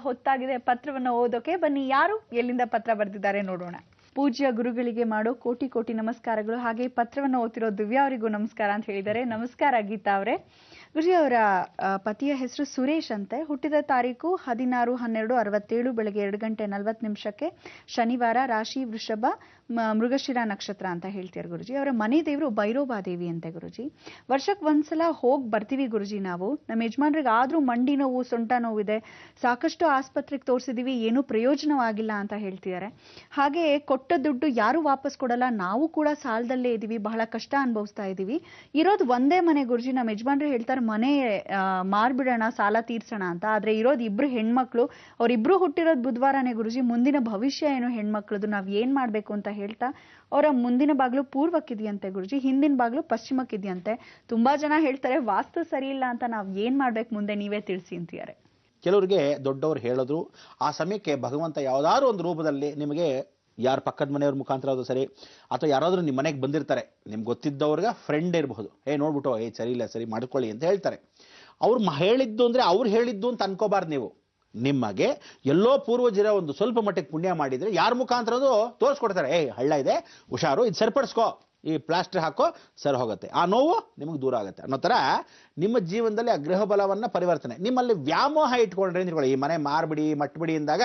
ಹೊತ್ತಾಗಿದೆ ಪತ್ರವನ್ನು ಓದೋಕೆ. ಬನ್ನಿ, ಯಾರು ಎಲ್ಲಿಂದ ಪತ್ರ ಬರೆದಿದ್ದಾರೆ ನೋಡೋಣ. ಪೂಜ್ಯ ಗುರುಗಳಿಗೆ ಮಾಡೋ ಕೋಟಿ ಕೋಟಿ ನಮಸ್ಕಾರಗಳು. ಹಾಗೆ ಪತ್ರವನ್ನು ಓದ್ತಿರೋ ದಿವ್ಯಾ ಅವರಿಗೂ ನಮಸ್ಕಾರ ಅಂತ ಹೇಳಿದ್ದಾರೆ. ನಮಸ್ಕಾರ ಗೀತಾ ಅವರೇ. ಗುರುಜಿ, ಅವರ ಪತಿಯ ಹೆಸರು ಸುರೇಶ್ ಅಂತೆ. ಹುಟ್ಟಿದ ತಾರೀಕು 16/12/67 ಬೆಳಗ್ಗೆ 2:40 ಶನಿವಾರ. ರಾಶಿ ವೃಷಭ, ಮೃಗಶಿರ ನಕ್ಷತ್ರ ಅಂತ ಹೇಳ್ತಾರೆ ಗುರುಜಿ. ಅವರ ಮನೆ ದೇವರು ಭೈರೋಬಾ ದೇವಿ ಅಂತೆ ಗುರುಜಿ. ವರ್ಷಕ್ಕೆ ಒಂದ್ಸಲ ಹೋಗಿ ಬರ್ತೀವಿ ಗುರುಜಿ ನಾವು. ನಮ್ಮ ಯಜಮಾನ್ರಿಗೆ ಆದ್ರೂ ಮಂಡಿ ನೋವು, ಸೊಂಟ ನೋವಿದೆ. ಸಾಕಷ್ಟು ಆಸ್ಪತ್ರೆಗೆ ತೋರಿಸಿದೀವಿ, ಏನೂ ಪ್ರಯೋಜನವಾಗಿಲ್ಲ ಅಂತ ಹೇಳ್ತಿದ್ದಾರೆ. ಹಾಗೆ ಕೊಟ್ಟ ದುಡ್ಡು ಯಾರು ವಾಪಸ್ ಕೊಡಲ್ಲ. ನಾವು ಕೂಡ ಸಾಲದಲ್ಲೇ ಇದೀವಿ, ಬಹಳ ಕಷ್ಟ ಅನುಭವಿಸ್ತಾ ಇದೀವಿ. ಇರೋದು ಒಂದೇ ಮನೆ ಗುರುಜಿ. ನಮ್ಮ ಯಜಮಾನ್ರು ಹೇಳ್ತಾರೆ ಮನೆ ಮಾರ್ಬಿಡೋಣ, ಸಾಲ ತೀರ್ಸೋಣ ಅಂತ. ಆದ್ರೆ ಇರೋದು ಇಬ್ರು ಹೆಣ್ಮಕ್ಳು. ಅವ್ರಿಬ್ರು ಹುಟ್ಟಿರೋದು ಬುಧವಾರನೇ ಗುರುಜಿ. ಮುಂದಿನ ಭವಿಷ್ಯ ಏನು ಹೆಣ್ಮಕ್ಳದು, ನಾವ್ ಏನ್ ಮಾಡ್ಬೇಕು ಅಂತ ಹೇಳ್ತಾ, ಅವರ ಮುಂದಿನ ಬಾಗ್ಲು ಪೂರ್ವಕ್ಕಿದೆಯಂತೆ ಗುರುಜಿ, ಹಿಂದಿನ ಬಾಗ್ಲು ಪಶ್ಚಿಮಕ್ಕಿದೆಯಂತೆ. ತುಂಬಾ ಜನ ಹೇಳ್ತಾರೆ ವಾಸ್ತು ಸರಿ ಇಲ್ಲ ಅಂತ. ನಾವ್ ಏನ್ ಮಾಡ್ಬೇಕು ಮುಂದೆ ನೀವೇ ತಿಳಿಸಿ ಅಂತಿದ್ದಾರೆ. ಕೆಲವರಿಗೆ ದೊಡ್ಡವರು ಹೇಳಿದ್ರು, ಆ ಸಮಯಕ್ಕೆ ಭಗವಂತ ಯಾವ್ದಾದ್ರು ಒಂದು ರೂಪದಲ್ಲಿ ನಿಮಗೆ, ಯಾರು ಪಕ್ಕದ ಮನೆಯವ್ರ ಮುಖಾಂತರ ಆದ್ರೂ ಸರಿ, ಅಥವಾ ಯಾರಾದ್ರೂ ನಿಮ್ಮ ಮನೆಗೆ ಬಂದಿರ್ತಾರೆ, ನಿಮ್ಗೆ ಗೊತ್ತಿದ್ದವ್ರಿಗೆ ಫ್ರೆಂಡ್ ಇರಬಹುದು, ನೋಡ್ಬಿಟ್ಟು ಸರಿ ಇಲ್ಲ, ಸರಿ ಮಾಡ್ಕೊಳ್ಳಿ ಅಂತ ಹೇಳ್ತಾರೆ. ಅವ್ರು ಹೇಳಿದ್ದು ಅಂದ್ರೆ ಅವ್ರು ಹೇಳಿದ್ದು ಅಂತ ಅನ್ಕೋಬಾರ್ದು ನೀವು. ನಿಮಗೆ ಎಲ್ಲೋ ಪೂರ್ವಜರ ಒಂದು ಸ್ವಲ್ಪ ಮಟ್ಟಿಗೆ ಪುಣ್ಯ ಮಾಡಿದ್ರೆ ಯಾರ ಮುಖಾಂತರ ತೋರಿಸ್ಕೊಡ್ತಾರೆ, ಹಳ್ಳ ಇದೆ, ಹುಷಾರು, ಇದು ಸರಿಪಡಿಸ್ಕೋ, ಈ ಪ್ಲಾಸ್ಟರ್ ಹಾಕೋ, ಸರಿ ಹೋಗುತ್ತೆ, ಆ ನೋವು ನಿಮಗೆ ದೂರ ಆಗುತ್ತೆ ಅನ್ನೋ ತರ ನಿಮ್ಮ ಜೀವನದಲ್ಲಿ ಆ ಗೃಹ ಬಲವನ್ನ ಪರಿವರ್ತನೆ. ನಿಮ್ಮಲ್ಲಿ ವ್ಯಾಮೋಹ ಇಟ್ಕೊಂಡ್ರೆ, ಈ ಮನೆ ಮಾರ್ಬಿಡಿ ಮಟ್ಬಿಡಿ ಅಂದಾಗ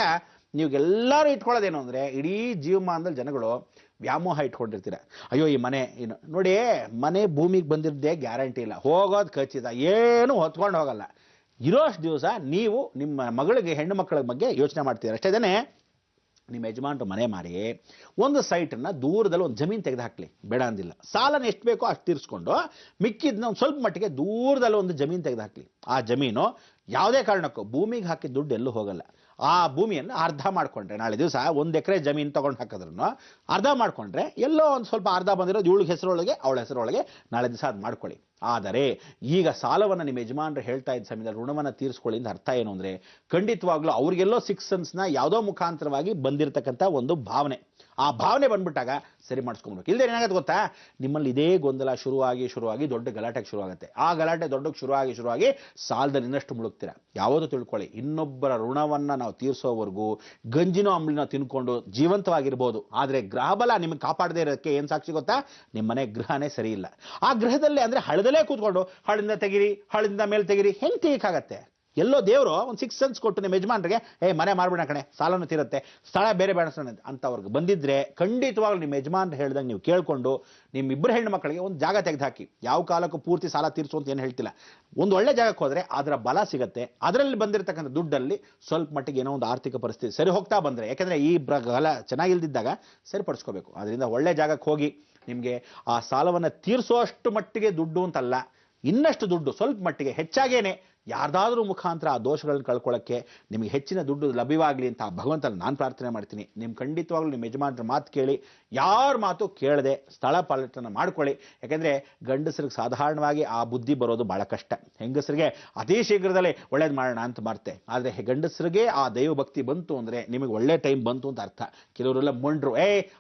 ನೀವೆಲ್ಲರೂ ಇಟ್ಕೊಳ್ಳೋದೇನು ಅಂದ್ರೆ, ಇಡೀ ಜೀವಮಾನದಲ್ಲಿ ಜನಗಳು ವ್ಯಾಮೋಹ ಇಟ್ಕೊಂಡಿರ್ತೀರ. ಅಯ್ಯೋ ಈ ಮನೆ ನೋಡಿ, ಮನೆ ಭೂಮಿಗೆ ಬಂದಿದ್ದೇ ಗ್ಯಾರಂಟಿ ಇಲ್ಲ, ಹೋಗೋದು ಖಚಿತ, ಏನು ಹೊತ್ಕೊಂಡು ಹೋಗಲ್ಲ. ಇರೋಷ್ಟು ದಿವಸ ನೀವು ನಿಮ್ಮ ಮಗಳಿಗೆ, ಹೆಣ್ಣು ಮಕ್ಕಳ ಬಗ್ಗೆ ಯೋಚನೆ ಮಾಡ್ತೀರ ಅಷ್ಟೇ. ನಿಮ್ಮ ಯಜಮಾನ್ರು ಮನೆ ಮಾರಿ ಒಂದು ಸೈಟನ್ನ ದೂರದಲ್ಲಿ ಒಂದು ಜಮೀನು ತೆಗೆದು ಹಾಕ್ಲಿ, ಬೇಡ ಅಂದಿಲ್ಲ. ಸಾಲನ ಎಷ್ಟು ಬೇಕೋ ಅಷ್ಟು ತೀರಿಸ್ಕೊಂಡು ಮಿಕ್ಕಿದ್ನ ಒಂದು ಸ್ವಲ್ಪ ಮಟ್ಟಿಗೆ ದೂರದಲ್ಲಿ ಒಂದು ಜಮೀನು ತೆಗೆದು ಹಾಕ್ಲಿ. ಆ ಜಮೀನು ಯಾವುದೇ ಕಾರಣಕ್ಕೂ ಭೂಮಿಗೆ ಹಾಕಿದ ದುಡ್ಡು ಎಲ್ಲೂ ಹೋಗಲ್ಲ. ಆ ಭೂಮಿಯನ್ನು ಅರ್ಧ ಮಾಡ್ಕೊಂಡ್ರೆ, ನಾಳೆ ದಿವಸ 1 ಎಕರೆ ಜಮೀನು ತಗೊಂಡು ಹಾಕಿದ್ರು ಅರ್ಧ ಮಾಡ್ಕೊಂಡ್ರೆ, ಎಲ್ಲೋ ಒಂದು ಸ್ವಲ್ಪ ಅರ್ಧ ಬಂದಿರೋದು ಇವಳಿಗೆ ಹೆಸರೊಳಗೆ, ಅವಳ ಹೆಸರೊಳಗೆ ನಾಳೆ ದಿವಸ ಅದು ಮಾಡ್ಕೊಳ್ಳಿ. ಆದರೆ ಈಗ ಸಾಲವನ್ನು ನಿಮ್ಮ ಯಜಮಾನರು ಹೇಳ್ತಾ ಇದ್ದ ಸಮಯದಲ್ಲಿ ಋಣವನ್ನು ತೀರಿಸ್ಕೊಳ್ಳಿ ಅಂತ ಅರ್ಥ ಏನು ಅಂದ್ರೆ, ಖಂಡಿತವಾಗ್ಲೂ ಅವ್ರಿಗೆಲ್ಲೋ 6 ಸೆನ್ಸ್ನ ಯಾವುದೋ ಮುಖಾಂತರವಾಗಿ ಬಂದಿರತಕ್ಕಂಥ ಒಂದು ಭಾವನೆ, ಆ ಭಾವನೆ ಬಂದ್ಬಿಟ್ಟಾಗ ಸರಿ ಮಾಡಿಸ್ಕೊಬೇಕು. ಇಲ್ಲದೆ ಏನಾಗುತ್ತೆ ಗೊತ್ತಾ, ನಿಮ್ಮಲ್ಲಿ ಇದೇ ಗೊಂದಲ ಶುರುವಾಗಿ ದೊಡ್ಡ ಗಲಾಟೆಗೆ ಶುರುವಾಗುತ್ತೆ. ಆ ಗಲಾಟೆ ದೊಡ್ಡಕ್ಕೆ ಶುರುವಾಗಿ ಸಾಲದಲ್ಲಿ ಇನ್ನಷ್ಟು ಮುಳುಗ್ತೀರಾ. ಯಾವುದು ತಿಳ್ಕೊಳ್ಳಿ, ಇನ್ನೊಬ್ಬರ ಋಣವನ್ನ ನಾವು ತೀರಿಸೋವರೆಗೂ ಗಂಜಿನೋ ಅಂಬ್ಲಿನೋ ತಿನ್ಕೊಂಡು ಜೀವಂತವಾಗಿರ್ಬೋದು. ಆದ್ರೆ ಗ್ರಹಬಲ ನಿಮಗೆ ಕಾಪಾಡದೇ ಇರೋದಕ್ಕೆ ಏನ್ ಸಾಕ್ಷಿ ಗೊತ್ತಾ, ನಿಮ್ಮನೆ ಗೃಹನೇ ಸರಿ ಇಲ್ಲ. ಆ ಗೃಹದಲ್ಲಿ ಅಂದ್ರೆ ಹಳದಲ್ಲೇ ಕೂತ್ಕೊಂಡು ಹಳಿಂದ ತೆಗಿರಿ, ಹಳಿಂದ ಮೇಲೆ ತೆಗಿರಿ, ಹೆಂಗ್ ತೆಗಿಯಕ್ಕಾಗತ್ತೆ? ಎಲ್ಲೋ ದೇವರು ಒಂದು 6 ಸೆನ್ಸ್ ಕೊಟ್ಟು ನಿಮ್ಮ ಯಜಮಾನ್ರಿಗೆ ಮನೆ ಮಾಡ್ಬಿಡ ಕಣೆ, ಸಾಲನು ತೀರುತ್ತೆ, ಸ್ಥಳ ಬೇರೆ ಬೇಡ ಅಂತವ್ರಿಗೆ ಬಂದಿದ್ರೆ, ಖಂಡಿತವಾಗ್ಲೂ ನಿಮ್ಮ ಯಜಮಾನ್ರು ಹೇಳ್ದಂಗೆ ನೀವು ಕೇಳ್ಕೊಂಡು ನಿಮ್ಮಿಬ್ಬರು ಹೆಣ್ಣು ಮಕ್ಕಳಿಗೆ ಒಂದು ಜಾಗ ತೆಗೆದು ಹಾಕಿ. ಯಾವ ಕಾಲಕ್ಕೂ ಪೂರ್ತಿ ಸಾಲ ತೀರಿಸು ಅಂತ ಏನು ಹೇಳ್ತಿಲ್ಲ. ಒಂದು ಒಳ್ಳೆ ಜಾಗಕ್ಕೆ ಹೋದ್ರೆ ಅದರ ಬಲ ಸಿಗುತ್ತೆ. ಅದರಲ್ಲಿ ಬಂದಿರತಕ್ಕಂಥ ದುಡ್ಡಲ್ಲಿ ಸ್ವಲ್ಪ ಮಟ್ಟಿಗೆ ಏನೋ ಒಂದು ಆರ್ಥಿಕ ಪರಿಸ್ಥಿತಿ ಸರಿ ಹೋಗ್ತಾ ಬಂದ್ರೆ, ಯಾಕಂದ್ರೆ ಈ ಬಲ ಚೆನ್ನಾಗಿಲ್ದಿದ್ದಾಗ ಸರಿಪಡಿಸ್ಕೋಬೇಕು. ಅದರಿಂದ ಒಳ್ಳೆ ಜಾಗಕ್ಕೆ ಹೋಗಿ ನಿಮಗೆ ಆ ಸಾಲವನ್ನು ತೀರಿಸುವಷ್ಟು ಮಟ್ಟಿಗೆ ದುಡ್ಡು ಅಂತಲ್ಲ, ಇನ್ನಷ್ಟು ದುಡ್ಡು ಸ್ವಲ್ಪ ಮಟ್ಟಿಗೆ ಹೆಚ್ಚಾಗೇನೆ ಯಾರ್ದಾದ್ರೂ ಮುಖಾಂತರ ಆ ದೋಷಗಳನ್ನ ಕಳ್ಕೊಳ್ಳೋಕ್ಕೆ ನಿಮಗೆ ಹೆಚ್ಚಿನ ದುಡ್ಡು ಲಭ್ಯವಾಗಲಿ ಅಂತ ಭಗವಂತನ ನಾನು ಪ್ರಾರ್ಥನೆ ಮಾಡ್ತೀನಿ. ನಿಮ್ ಖಂಡಿತವಾಗ್ಲೂ ನಿಮ್ಮ ಯಜಮಾನ್ರ ಮಾತು ಕೇಳಿ, ಯಾರ ಮಾತು ಕೇಳದೆ ಸ್ಥಳ ಪಲಟನ ಮಾಡ್ಕೊಳ್ಳಿ. ಯಾಕಂದ್ರೆ ಗಂಡಸರಿಗೆ ಸಾಧಾರಣವಾಗಿ ಆ ಬುದ್ಧಿ ಬರೋದು ಬಹಳ ಕಷ್ಟ. ಹೆಂಗಸರಿಗೆ ಅತಿ ಶೀಘ್ರದಲ್ಲೇ ಒಳ್ಳೇದು ಮಾಡೋಣ ಅಂತ ಮಾಡ್ತೆ. ಆದ್ರೆ ಗಂಡಸರಿಗೆ ಆ ದೈವ ಭಕ್ತಿ ಬಂತು ಅಂದ್ರೆ ನಿಮಗೆ ಒಳ್ಳೆ ಟೈಮ್ ಬಂತು ಅಂತ ಅರ್ಥ. ಕೆಲವರೆಲ್ಲ ಮೊಂಡ್ರು,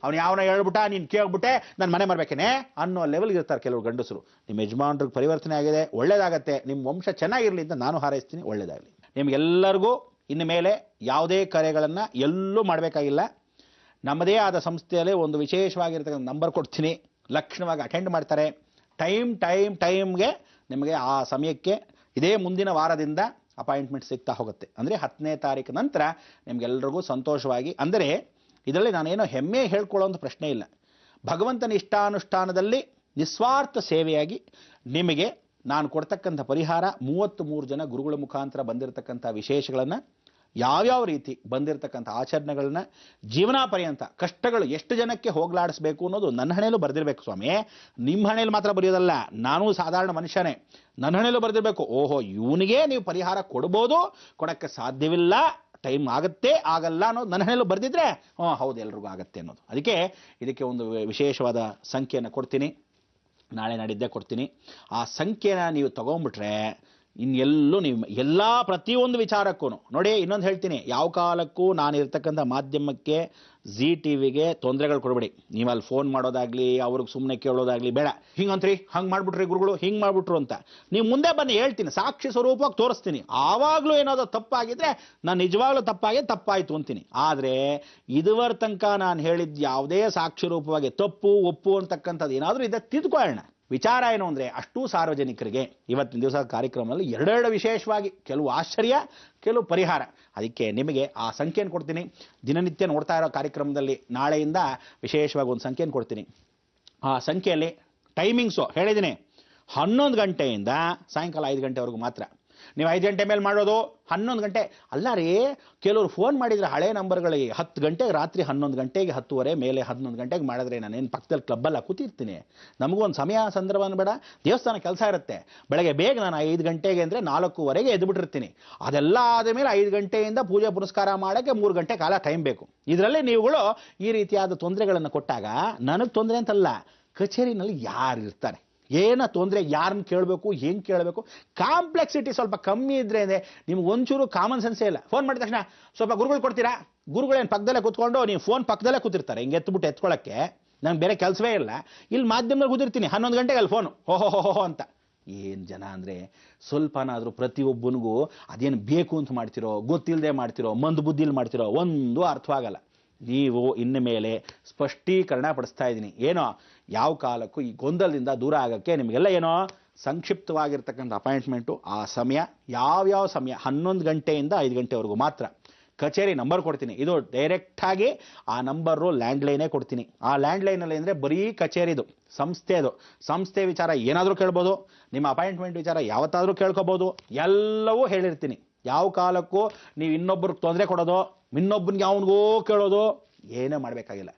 ಅವ್ನು ಯಾವನ ಹೇಳ್ಬಿಟ್ಟ, ನೀನ್ ಕೇಳ್ಬಿಟ್ಟೆ ನಾನು ಮನೆ ಮಾಡ್ಬೇಕೇನೆ ಅನ್ನೋ ಲೆವೆಲ್ಗೆ ಇರ್ತಾರೆ ಕೆಲವರು ಗಂಡಸರು. ನಿಮ್ಮ ಯಜಮಾನ್ರಿಗೆ ಪರಿವರ್ತನೆ ಆಗಿದೆ, ಒಳ್ಳೇದಾಗತ್ತೆ, ನಿಮ್ಮ ವಂಶ ಚೆನ್ನಾಗಿರ್ಲಿ ಅಂತ ನಾನು ಹಾರೈಸ್ತೀನಿ. ಒಳ್ಳೇದಾಗಲಿ ನಿಮ್ಗೆಲ್ಲರಿಗೂ. ಇನ್ನು ಮೇಲೆ ಯಾವುದೇ ಕಾರ್ಯಗಳನ್ನ ಎಲ್ಲೂ ಮಾಡಬೇಕಾಗಿಲ್ಲ. ನಮ್ಮದೇ ಆದ ಸಂಸ್ಥೆಯಲ್ಲಿ ಒಂದು ವಿಶೇಷವಾಗಿರ್ತಕ್ಕಂಥ ನಂಬರ್ ಕೊಡ್ತೀನಿ, ಲಕ್ಷಣವಾಗಿ ಅಟೆಂಡ್ ಮಾಡ್ತಾರೆ. ಟೈಮ್ಗೆ ನಿಮಗೆ ಆ ಸಮಯಕ್ಕೆ ಇದೇ ಮುಂದಿನ ವಾರದಿಂದ ಅಪಾಯಿಂಟ್ಮೆಂಟ್ ಸಿಗ್ತಾ ಹೋಗುತ್ತೆ. ಅಂದರೆ 10ನೇ ತಾರೀಕು ನಂತರ ನಿಮ್ಗೆಲ್ರಿಗೂ ಸಂತೋಷವಾಗಿ, ಅಂದರೆ ಇದರಲ್ಲಿ ನಾನೇನೋ ಹೆಮ್ಮೆ ಹೇಳ್ಕೊಳ್ಳೋಂಥ ಪ್ರಶ್ನೆ ಇಲ್ಲ. ಭಗವಂತನ ಇಷ್ಟಾನುಷ್ಠಾನದಲ್ಲಿ ನಿಸ್ವಾರ್ಥ ಸೇವೆಯಾಗಿ ನಿಮಗೆ ನಾನು ಕೊಡ್ತಕ್ಕಂಥ ಪರಿಹಾರ 33 ಜನ ಗುರುಗಳ ಮುಖಾಂತರ ಬಂದಿರತಕ್ಕಂಥ ವಿಶೇಷಗಳನ್ನು, ಯಾವ್ಯಾವ ರೀತಿ ಬಂದಿರತಕ್ಕಂಥ ಆಚರಣೆಗಳನ್ನ ಜೀವನ ಪರ್ಯಂತ ಕಷ್ಟಗಳು ಎಷ್ಟು ಜನಕ್ಕೆ ಹೋಗ್ಲಾಡಿಸ್ಬೇಕು ಅನ್ನೋದು ನನ್ನ ಹಣೆಯಲ್ಲೂ ಬರೆದಿರ್ಬೇಕು ಸ್ವಾಮಿ. ನಿಮ್ಮ ಹಣೆಯಲ್ಲಿ ಮಾತ್ರ ಬರೆಯೋದಲ್ಲ, ನಾನು ಸಾಧಾರಣ ಮನುಷ್ಯನೇ, ನನ್ನ ಹಣೆಯಲ್ಲೂ ಬರೆದಿರ್ಬೇಕು. ಓಹೋ, ಇವನಿಗೆ ನೀವು ಪರಿಹಾರ ಕೊಡ್ಬೋದು, ಕೊಡಕ್ಕೆ ಸಾಧ್ಯವಿಲ್ಲ, ಟೈಮ್ ಆಗುತ್ತೆ ಆಗಲ್ಲ ಅನ್ನೋದು ನನ್ನ ಹಣೆಯಲ್ಲೂ ಬರೆದಿದ್ರೆ ಹೌದು ಎಲ್ರಿಗೂ ಆಗತ್ತೆ ಅನ್ನೋದು. ಇದಕ್ಕೆ ಒಂದು ವಿಶೇಷವಾದ ಸಂಖ್ಯೆಯನ್ನು ಕೊಡ್ತೀನಿ, ನಾಳೆ ನಾಡಿದ್ದೇ ಕೊಡ್ತೀನಿ. ಆ ಸಂಖ್ಯೆನ ನೀವು ತಗೊಂಡ್ಬಿಟ್ರೆ ಇನ್ನೆಲ್ಲೂ ನೀವು ಎಲ್ಲ ಪ್ರತಿಯೊಂದು ವಿಚಾರಕ್ಕೂ ನೋಡಿ. ಇನ್ನೊಂದು ಹೇಳ್ತೀನಿ, ಯಾವ ಕಾಲಕ್ಕೂ ನಾನು ಇರ್ತಕ್ಕಂಥ ಮಾಧ್ಯಮಕ್ಕೆ ಜಿ ಟಿವಿಗೆ ತೊಂದರೆಗಳು ಕೊಡಬೇಡಿ. ನೀವು ಅಲ್ಲಿ ಫೋನ್ ಮಾಡೋದಾಗ್ಲಿ, ಅವ್ರಿಗೆ ಸುಮ್ಮನೆ ಕೇಳೋದಾಗ್ಲಿ ಬೇಡ. ಹಿಂಗಂತ್ರಿ, ಹಂಗೆ ಮಾಡ್ಬಿಟ್ರಿ ಗುರುಗಳು, ಹಿಂಗೆ ಮಾಡ್ಬಿಟ್ರು ಅಂತ ನೀವು ಮುಂದೆ ಬನ್ನಿ, ಹೇಳ್ತೀನಿ, ಸಾಕ್ಷಿ ಸ್ವರೂಪವಾಗಿ ತೋರಿಸ್ತೀನಿ. ಆವಾಗಲೂ ಏನಾದರೂ ತಪ್ಪಾಗಿದ್ರೆ ನಾನು ನಿಜವಾಗ್ಲೂ ತಪ್ಪಾಯಿತು ಅಂತೀನಿ. ಆದರೆ ಇದುವರೆ ತನಕ ನಾನು ಹೇಳಿದ್ದು ಯಾವುದೇ ಸಾಕ್ಷಿ ರೂಪವಾಗಿ ತಪ್ಪು ಒಪ್ಪು ಅಂತಕ್ಕಂಥದ್ದು ಏನಾದರೂ ಇದೆ ತಿದ್ಕೊಳ್ಳೋಣ. ವಿಚಾರ ಏನು ಅಂದರೆ, ಅಷ್ಟೂ ಸಾರ್ವಜನಿಕರಿಗೆ ಇವತ್ತಿನ ದಿವಸ ಕಾರ್ಯಕ್ರಮದಲ್ಲಿ ಎರಡೆರಡು ವಿಶೇಷವಾಗಿ, ಕೆಲವು ಆಶ್ಚರ್ಯ, ಕೆಲವು ಪರಿಹಾರ. ಅದಕ್ಕೆ ನಿಮಗೆ ಆ ಸಂಖ್ಯೆಯನ್ನು ಕೊಡ್ತೀನಿ. ದಿನನಿತ್ಯ ನೋಡ್ತಾ ಇರೋ ಕಾರ್ಯಕ್ರಮದಲ್ಲಿ ನಾಳೆಯಿಂದ ವಿಶೇಷವಾಗಿ ಒಂದು ಸಂಖ್ಯೆಯನ್ನು ಕೊಡ್ತೀನಿ. ಆ ಸಂಖ್ಯೆಯಲ್ಲಿ ಟೈಮಿಂಗ್ಸು ಹೇಳಿದ್ದೀನಿ, 11 ಗಂಟೆಯಿಂದ ಸಾಯಂಕಾಲ 5 ಗಂಟೆವರೆಗೂ ಮಾತ್ರ. ನೀವು 5 ಗಂಟೆ ಮೇಲೆ ಮಾಡೋದು, 11 ಗಂಟೆ ಅಲ್ಲ ರೀ. ಕೆಲವರು ಫೋನ್ ಮಾಡಿದರೆ ಹಳೆ ನಂಬರ್ಗಳಿಗೆ 10 ಗಂಟೆಗೆ, ರಾತ್ರಿ 11 ಗಂಟೆಗೆ, 10:30 ಮೇಲೆ 11 ಗಂಟೆಗೆ ಮಾಡಿದ್ರೆ ನಾನೇನು ಪಕ್ಕದಲ್ಲಿ ಕ್ಲಬ್ಬಲ್ಲ ಕೂತಿರ್ತೀನಿ. ನಮಗೂ ಒಂದು ಸಮಯ ಸಂದರ್ಭ ಬೇಡ, ದೇವಸ್ಥಾನ ಕೆಲಸ ಇರುತ್ತೆ. ಬೆಳಗ್ಗೆ ಬೇಗ ನಾನು 5 ಗಂಟೆಗೆ ಅಂದರೆ 4:15ಗೆ ಎದ್ಬಿಟ್ಟಿರ್ತೀನಿ. ಅದೆಲ್ಲ ಆದಮೇಲೆ 5 ಗಂಟೆಯಿಂದ ಪೂಜೆ ಪುನಸ್ಕಾರ ಮಾಡೋಕ್ಕೆ 3 ಗಂಟೆ ಕಾಲ ಟೈಮ್ ಬೇಕು. ಇದರಲ್ಲಿ ನೀವುಗಳು ಈ ರೀತಿಯಾದ ತೊಂದರೆಗಳನ್ನು ಕೊಟ್ಟಾಗ ನನಗೆ ತೊಂದರೆ ಅಂತಲ್ಲ, ಕಚೇರಿನಲ್ಲಿ ಯಾರು ಇರ್ತಾರೆ, ಏನೋ ತೊಂದರೆ, ಯಾರನ್ನ ಕೇಳಬೇಕು, ಹೆಂಗೆ ಕೇಳಬೇಕು, ಕಾಂಪ್ಲೆಕ್ಸಿಟಿ ಸ್ವಲ್ಪ ಕಮ್ಮಿ ಇದ್ರೆ ನಿಮ್ಗೆ ಒಂಚೂರು ಕಾಮನ್ ಸೆನ್ಸೇ ಇಲ್ಲ. ಫೋನ್ ಮಾಡಿದ ತಕ್ಷಣ ಸ್ವಲ್ಪ ಗುರುಗಳು ಕೊಡ್ತೀರಾ, ಗುರುಗಳೇನು ಪಕ್ಕದಲ್ಲೇ ಕೂತ್ಕೊಂಡು, ನೀವು ಫೋನ್ ಪಕ್ಕದಲ್ಲೇ ಕೂತಿರ್ತಾರೆ, ಹಿಂಗೆ ಎತ್ಬಿಟ್ಟು ಎತ್ಕೊಳ್ಳೋಕ್ಕೆ ನಂಗೆ ಬೇರೆ ಕೆಲಸವೇ ಇಲ್ಲ. ಇಲ್ಲಿ ಮಾಧ್ಯಮದಲ್ಲಿ ಕೂತಿರ್ತೀನಿ 11 ಗಂಟೆಗೆ ಅಲ್ಲಿ ಫೋನು ಓಹೋ ಅಂತ. ಏನು ಜನ ಅಂದರೆ ಸ್ವಲ್ಪನಾದರೂ ಪ್ರತಿಯೊಬ್ಬನಿಗೂ ಅದೇನು ಬೇಕು ಅಂತ ಮಾಡ್ತಿರೋ, ಗೊತ್ತಿಲ್ಲದೆ ಮಾಡ್ತಿರೋ, ಮಂದು ಬುದ್ಧಿಲಿ ಮಾಡ್ತಿರೋ ಒಂದು ಅರ್ಥವಾಗಲ್ಲ. ನೀವು ಇನ್ನು ಮೇಲೆ ಸ್ಪಷ್ಟೀಕರಣ ಪಡಿಸ್ತಾ ಇದ್ದೀನಿ. ಏನೋ ಯಾವ ಕಾಲಕ್ಕೂ ಈ ಗೊಂದಲದಿಂದ ದೂರ ಆಗೋಕ್ಕೆ ನಿಮಗೆಲ್ಲ ಏನೋ ಸಂಕ್ಷಿಪ್ತವಾಗಿರ್ತಕ್ಕಂಥ ಅಪಾಯಿಂಟ್ಮೆಂಟು, ಆ ಸಮಯ ಯಾವ್ಯಾವ ಸಮಯ 11 ಗಂಟೆಯಿಂದ 5 ಗಂಟೆವರೆಗೂ ಮಾತ್ರ. ಕಚೇರಿ ನಂಬರ್ ಕೊಡ್ತೀನಿ, ಇದು ಡೈರೆಕ್ಟಾಗಿ ಆ ನಂಬರು ಲ್ಯಾಂಡ್ಲೈನೇ ಕೊಡ್ತೀನಿ. ಆ ಲ್ಯಾಂಡ್ಲೈನಲ್ಲಿ ಅಂದರೆ ಬರೀ ಕಚೇರಿದು, ಸಂಸ್ಥೆ ವಿಚಾರ ಏನಾದರೂ ಕೇಳ್ಬೋದು, ನಿಮ್ಮ ಅಪಾಯಿಂಟ್ಮೆಂಟ್ ವಿಚಾರ ಯಾವತ್ತಾದರೂ ಕೇಳ್ಕೊಬೋದು, ಎಲ್ಲವೂ ಹೇಳಿರ್ತೀನಿ. ಯಾವ ಕಾಲಕ್ಕೂ ನೀವು ಇನ್ನೊಬ್ಬರಿಗೆ ತೊಂದರೆ ಕೊಡೋದು, ಇನ್ನೊಬ್ಬನಿಗೆ ಅವನಿಗೋ ಕೇಳೋದು ಏನೇ ಮಾಡಬೇಕಾಗಿಲ್ಲ.